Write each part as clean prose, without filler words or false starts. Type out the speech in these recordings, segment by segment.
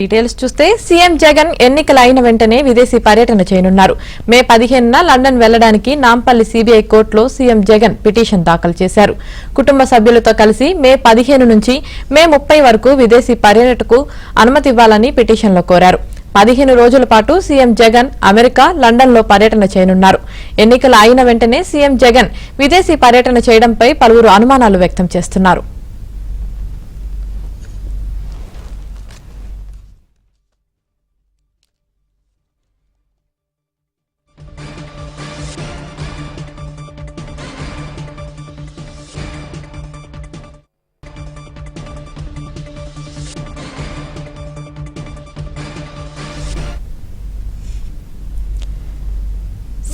Details చూస్తే CM Jagan ఎన్నికలు అయిన వెంటనే విదేశీ పర్యటన చేయనున్నారు. మే 15న లండన్ వెళ్లడానికి నాంపల్లి సీబీఐ కోర్టులో సీఎం జగన్ పిటిషన్ దాఖలు చేశారు. కుటుంబ సభ్యులతో కలిసి మే 15 నుంచి మే 30 వరకు విదేశీ పర్యటనకు అనుమతి ఇవ్వాలని పిటిషన్లో కోరారు. 15 రోజుల పాటు సీఎం జగన్ అమెరికా, లండన్లో పర్యటన చేయనున్నారు. ఎన్నికలు అయిన వెంటనే సీఎం జగన్ విదేశీ పర్యటన చేయడంపై పలువురు అనుమానాలు వ్యక్తం చేస్తున్నారు.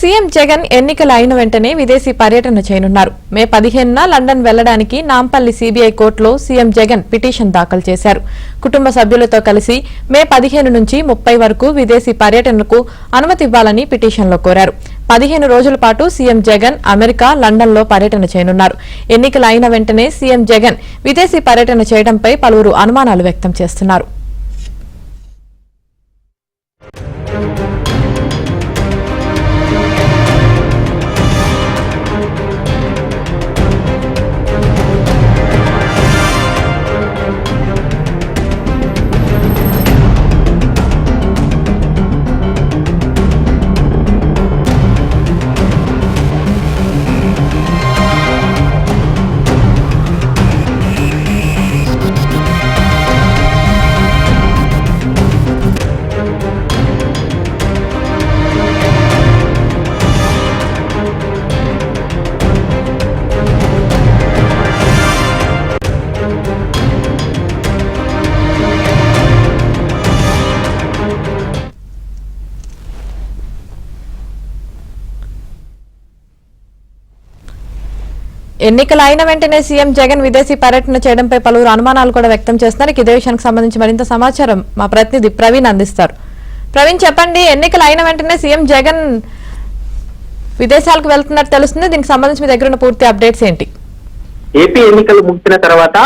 సీఎం జగన్ ఎన్నికలు అయిన వెంటనే విదేశీ పర్యటన చేయనున్నారు. మే 15న లండన్ వెళ్లడానికి నాంపల్లి సీబీఐ కోర్టులో సీఎం జగన్ పిటిషన్ దాఖలు చేశారు. కుటుంబ సభ్యులతో కలిసి మే 15 నుంచి 30 వరకు విదేశీ పర్యటనకు అనుమతి ఇవ్వాలని పిటిషన్లో కోరారు. 15 రోజుల పాటు సీఎం జగన్ అమెరికా, లండన్లో పర్యటన చేయనున్నారు. ఎన్నికలు అయిన వెంటనే సీఎం జగన్ విదేశీ పర్యటన చేయడంపై పలువురు అనుమానాలు వ్యక్తం చేస్తున్నారు. ఎన్నికలు అయిన వెంటనే సీఎం జగన్ విదేశీ పర్యటన చేయడంపై పలువురు అనుమానాలు కూడా వ్యక్తం చేస్తున్నారు. ఇదే విషయానికి సంబంధించి మరింత సమాచారం మా ప్రతినిధి ప్రవీణ్ అందిస్తారు. ప్రవీణ్, చెప్పండి, ఎన్నికలు అయిన వెంటనే సీఎం జగన్ విదేశాలకు వెళ్తున్నట్టు తెలుస్తుంది. దీనికి సంబంధించి మీ దగ్గర ఉన్న పూర్తి అప్డేట్స్ ఏంటి? ఏపీ ఎన్నికలు ముగిసిన తర్వాత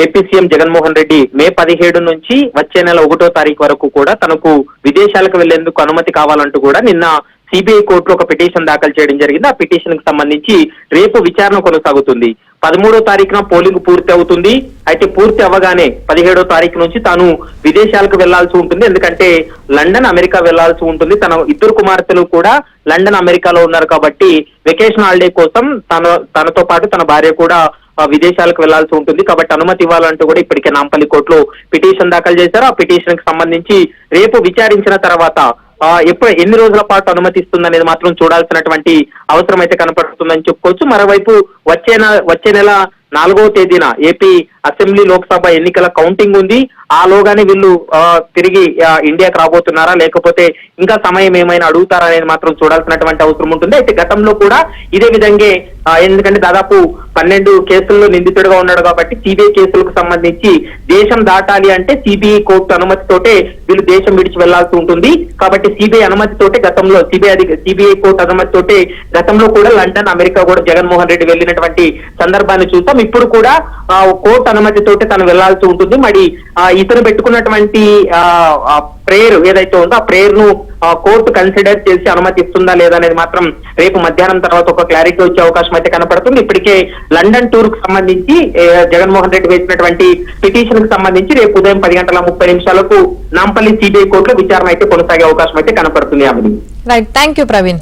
ఏపీ సీఎం జగన్మోహన్ రెడ్డి మే 17 నుంచి వచ్చే నెల 1వ తారీఖు వరకు కూడా తనకు విదేశాలకు వెళ్లేందుకు అనుమతి కావాలంటూ కూడా నిన్న సిబిఐ కోర్టులో ఒక పిటిషన్ దాఖలు చేయడం జరిగింది. ఆ పిటిషన్ కి సంబంధించి రేపు విచారణ కొనసాగుతుంది. 13వ తారీఖున పోలింగ్ పూర్తి అవుతుంది. అయితే పూర్తి అవ్వగానే 17వ తారీఖు నుంచి తాను విదేశాలకు వెళ్లాల్సి ఉంటుంది. ఎందుకంటే లండన్, అమెరికా వెళ్లాల్సి ఉంటుంది. తన ఇద్దరు కుమార్తెలు కూడా లండన్, అమెరికాలో ఉన్నారు కాబట్టి వెకేషన్ హాలిడే కోసం తనతో పాటు తన భార్య కూడా విదేశాలకు వెళ్లాల్సి ఉంటుంది. కాబట్టి అనుమతి ఇవ్వాలంటూ కూడా ఇప్పటికే నాంపల్లి కోర్టులో పిటిషన్ దాఖలు చేశారు. ఆ పిటిషన్ కి సంబంధించి రేపు విచారించిన తర్వాత ఎన్ని రోజుల పాటు అనుమతిస్తుందనేది మాత్రం చూడాల్సినటువంటి అవసరం అయితే కనపడుతుందని చెప్పుకోవచ్చు. మరోవైపు వచ్చే నెల 4వ తేదీన ఏపీ అసెంబ్లీ, లోక్సభ ఎన్నికల కౌంటింగ్ ఉంది. ఆ లోగానే వీళ్ళు తిరిగి ఇండియాకు రాబోతున్నారా, లేకపోతే ఇంకా సమయం ఏమైనా అడుగుతారా అనేది మాత్రం చూడాల్సినటువంటి అవసరం ఉంటుంది. అయితే గతంలో కూడా ఇదే విధంగా, ఎందుకంటే దాదాపు 12 కేసుల్లో నిందితుడిగా ఉన్నాడు కాబట్టి సిబిఐ కేసులకు సంబంధించి దేశం దాటాలి అంటే సిబిఐ కోర్టు అనుమతితోటే వీళ్ళు దేశం విడిచి వెళ్లాల్సి ఉంటుంది. కాబట్టి సిబిఐ అనుమతితోటే గతంలో సిబిఐ కోర్టు అనుమతితోటే గతంలో కూడా లండన్, అమెరికా కూడా జగన్మోహన్ రెడ్డి వెళ్ళినటువంటి సందర్భాన్ని చూస్తాం. ఇప్పుడు కూడా కోర్టు అనుమతితోటి తను వెళ్లాల్సి ఉంటుంది. మరి ఇతను పెట్టుకున్నటువంటి ప్రేయర్ ఏదైతే ఉందో ఆ ప్రేయర్ ను కోర్టు కన్సిడర్ చేసి అనుమతిస్తుందా లేదా అనేది మాత్రం రేపు మధ్యాహ్నం తర్వాత ఒక క్లారిటీ వచ్చే అవకాశం అయితే కనపడుతుంది. ఇప్పటికే లండన్ టూర్ కు సంబంధించి జగన్మోహన్ రెడ్డి వేసినటువంటి పిటిషన్ కు సంబంధించి రేపు ఉదయం 10:30 నాంపల్లి సిబిఐ కోర్టులో విచారణ అయితే కొనసాగే అవకాశం అయితే కనపడుతుంది. Right, thank you Praveen.